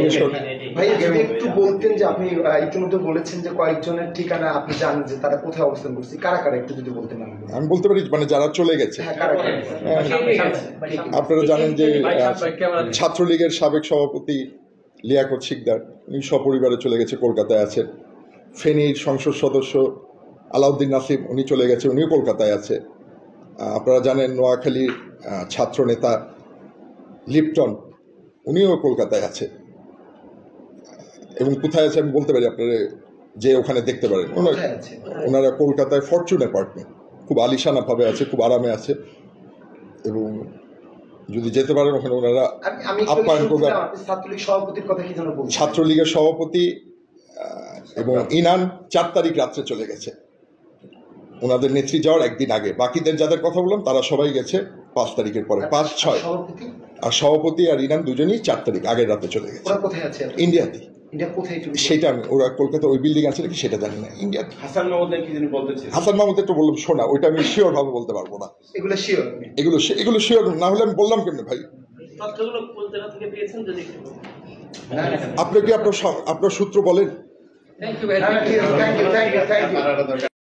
জিজ্ঞেস করুন। ভাই যদি একটু বলতেন যে আপনি ইতিমধ্যে বলেছেন যে কয়েকজনের ঠিকানা আপনি জানেন যে তারা কোথায় অবস্থান করছে, কারা কারা একটু যদি বলতেন। আমি বলতে পারি মানে যারা চলে গেছে। আপনারা জানেন যে ছাত্রলীগের সাবেক সভাপতি লিয়াকত শিকদার উনি সপরিবারে চলে গেছে, কলকাতায় আছেন। ফেনীর সংসদ সদস্য আলাউদ্দিন নাসিম উনি চলে গেছে, উনিও কলকাতায় আছে। আপনারা জানেন নোয়াখালীর ছাত্র নেতা লিপটন উনিও কলকাতায় আছে। এবং কোথায় আছে আমি বলতে পারি, আপনারা যে ওখানে দেখতে পারেন। ওনারা কলকাতায় ফরচুন অ্যাপার্টমেন্ট খুব আলিশানাভাবে আছে, খুব আরামে আছে। এবং যদি যেতে পারেন ওখানে ওনারা আপ্যায়ন করবেন। ছাত্রলীগের সভাপতি এবং ইনান 4 তারিখ রাত্রে চলে গেছে, ওনাদের নেত্রী যাওয়ার একদিন আগে। বাকিদের যাদের কথা বললাম তারা সবাই গেছে 5 তারিখের পরে, 5-6। আর সভাপতি আর ইনান দুজনই 4 তারিখ আগের রাতে চলে গেছে। ইন্ডিয়াতে। সেটা আমি ওরা কলকাতা ওই বিল্ডিং আছে নাকি সেটা জানি না। ইন্ডিয়া হাসান মাহমুদের তো বললাম শোনা, ওইটা আমি শিওর ভাবে বলতে পারবো না। এগুলো শিওর না হলে আমি বললাম কেমনে ভাই? আপনি কি আপনার সূত্র বলেন?